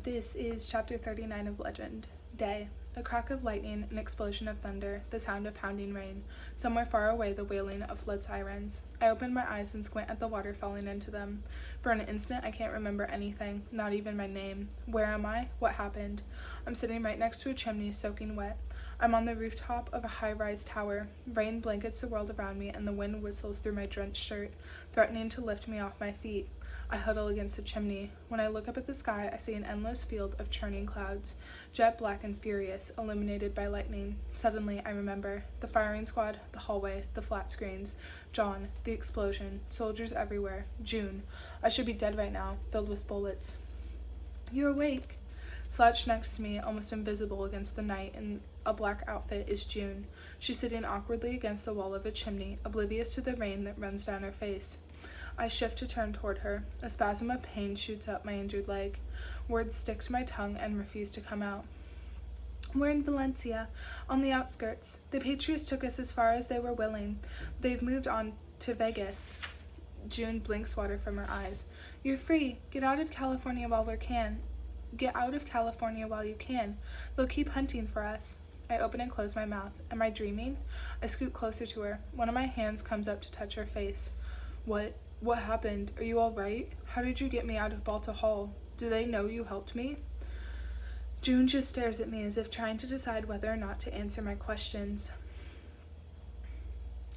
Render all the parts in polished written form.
This is chapter 39 of Legend. Day. A crack of lightning, an explosion of thunder, the sound of pounding rain. Somewhere far away, the wailing of flood sirens. I open my eyes and squint at the water falling into them. For an instant, I can't remember anything, not even my name. Where am I? What happened? I'm sitting right next to a chimney, soaking wet. I'm on the rooftop of a high-rise tower. Rain blankets the world around me, and the wind whistles through my drenched shirt, threatening to lift me off my feet. I huddle against the chimney. When I look up at the sky, I see an endless field of churning clouds, jet black and furious, illuminated by lightning. Suddenly, I remember. The firing squad, the hallway, the flat screens. John, the explosion, soldiers everywhere. June. I should be dead right now, filled with bullets. You're awake. Slouched next to me, almost invisible against the night in a black outfit, is June. She's sitting awkwardly against the wall of a chimney, oblivious to the rain that runs down her face. I shift to turn toward her. A spasm of pain shoots up my injured leg. Words stick to my tongue and refuse to come out. We're in Valencia, on the outskirts. The Patriots took us as far as they were willing. They've moved on to Vegas. June blinks water from her eyes. You're free. Get out of California while you can. They'll keep hunting for us. I open and close my mouth. Am I dreaming? I scoot closer to her. One of my hands comes up to touch her face. What happened? Are you all right? How did you get me out of Balta Hall? Do they know you helped me? June just stares at me as if trying to decide whether or not to answer my questions.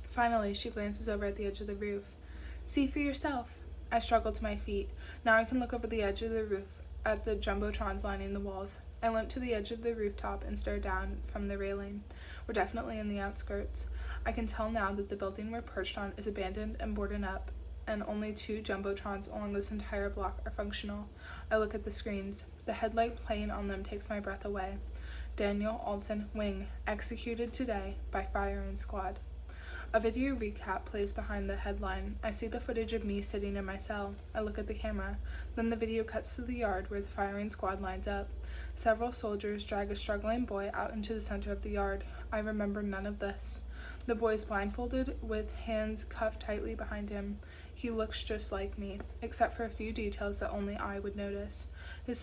Finally, she glances over at the edge of the roof. See for yourself. I struggle to my feet. Now I can look over the edge of the roof at the jumbotrons lining the walls. I limp to the edge of the rooftop and stare down from the railing. We're definitely in the outskirts. I can tell now that the building we're perched on is abandoned and boarded up, and only 2 jumbotrons along this entire block are functional. I look at the screens. The headlight playing on them takes my breath away. Daniel Alton Wing, executed today by firing squad. A video recap plays behind the headline. I see the footage of me sitting in my cell. I look at the camera. Then the video cuts to the yard where the firing squad lines up. Several soldiers drag a struggling boy out into the center of the yard. I remember none of this. The boy is blindfolded with hands cuffed tightly behind him. He looks just like me, except for a few details that only I would notice. His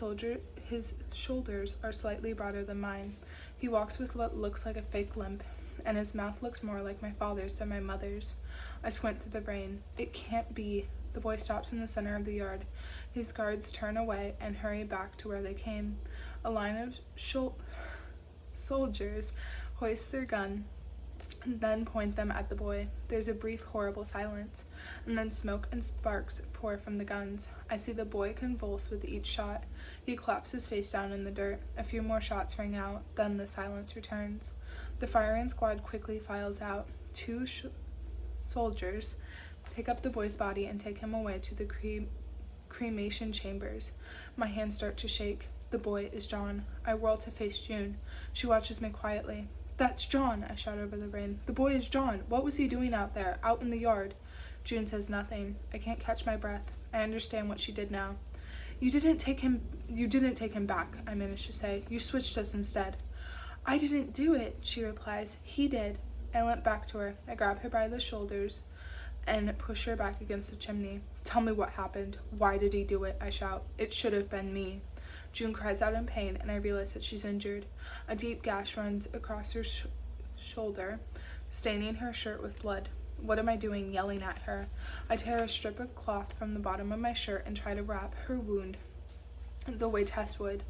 shoulders are slightly broader than mine. He walks with what looks like a fake limp, and his mouth looks more like my father's than my mother's. I squint through the rain. It can't be. The boy stops in the center of the yard. His guards turn away and hurry back to where they came. A line of soldiers hoist their gun and then point them at the boy. There's a brief, horrible silence, and then smoke and sparks pour from the guns. I see the boy convulse with each shot. He claps his face down in the dirt. A few more shots ring out, then the silence returns. The firing squad quickly files out. 2 soldiers pick up the boy's body and take him away to the cremation chambers. My hands start to shake. The boy is John. I whirl to face June. She watches me quietly. That's John, I shout over the rain. The boy is John. What was he doing out there, out in the yard? June says nothing. I can't catch my breath. I understand what she did now. You didn't take him back, I manage to say. You switched us instead. I didn't do it, she replies. He did. I limp back to her. I grab her by the shoulders and push her back against the chimney. Tell me what happened. Why did he do it? I shout. It should have been me. June cries out in pain, and I realize that she's injured. A deep gash runs across her shoulder, staining her shirt with blood. What am I doing, yelling at her? I tear a strip of cloth from the bottom of my shirt and try to wrap her wound the way Tess would.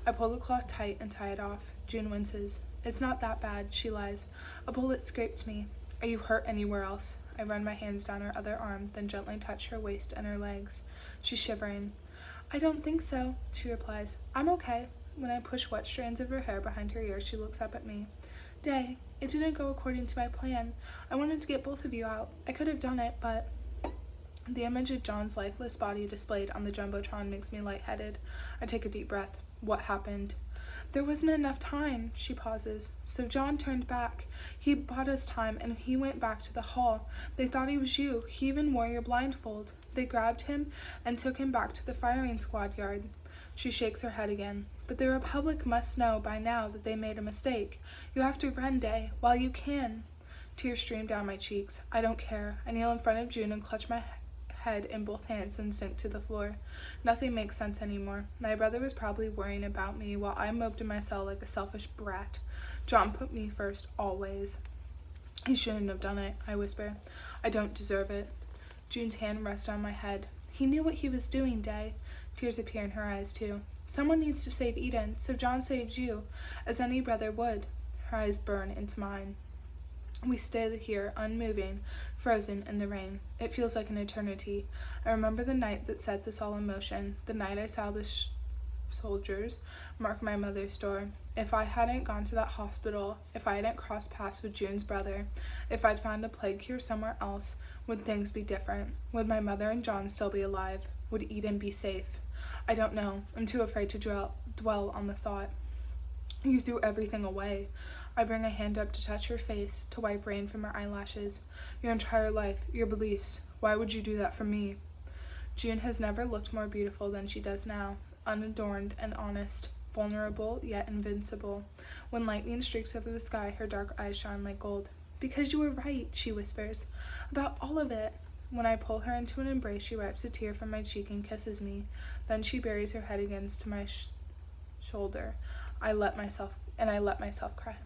I pull the cloth tight and tie it off. June winces. It's not that bad, she lies. A bullet scraped me. Are you hurt anywhere else? I run my hands down her other arm, then gently touch her waist and her legs. She's shivering. I don't think so, she replies. I'm okay. When I push wet strands of her hair behind her ears, she looks up at me. Day, it didn't go according to my plan. I wanted to get both of you out. I could have done it, but... The image of John's lifeless body displayed on the jumbotron makes me lightheaded. I take a deep breath. What happened? There wasn't enough time, she pauses. So John turned back. He bought us time, and he went back to the hall. They thought he was you. He even wore your blindfold. They grabbed him and took him back to the firing squad yard. She shakes her head again. But the Republic must know by now that they made a mistake. You have to run, Day, while you can. Tears stream down my cheeks. I don't care. I kneel in front of June and clutch my head in both hands and sink to the floor. Nothing makes sense anymore. My brother was probably worrying about me while I moped in my cell like a selfish brat. John put me first, always. He shouldn't have done it, I whisper. I don't deserve it. June's hand rests on my head. He knew what he was doing, Day. Tears appear in her eyes, too. Someone needs to save Eden, so John saved you, as any brother would. Her eyes burn into mine. We stay here, unmoving, frozen in the rain. It feels like an eternity. I remember the night that set this all in motion, the night I saw the soldiers mark my mother's door. If I hadn't gone to that hospital, if I hadn't crossed paths with June's brother, if I'd found a plague cure somewhere else, would things be different? Would my mother and John still be alive? Would Eden be safe? I don't know. I'm too afraid to dwell on the thought. You threw everything away. I bring a hand up to touch her face, to wipe rain from her eyelashes. Your entire life, your beliefs. Why would you do that for me? June has never looked more beautiful than she does now, unadorned and honest, vulnerable yet invincible. When lightning streaks over the sky, her dark eyes shine like gold. Because you were right, she whispers, about all of it. When I pull her into an embrace, she wipes a tear from my cheek and kisses me. Then she buries her head against my shoulder. I let myself cry.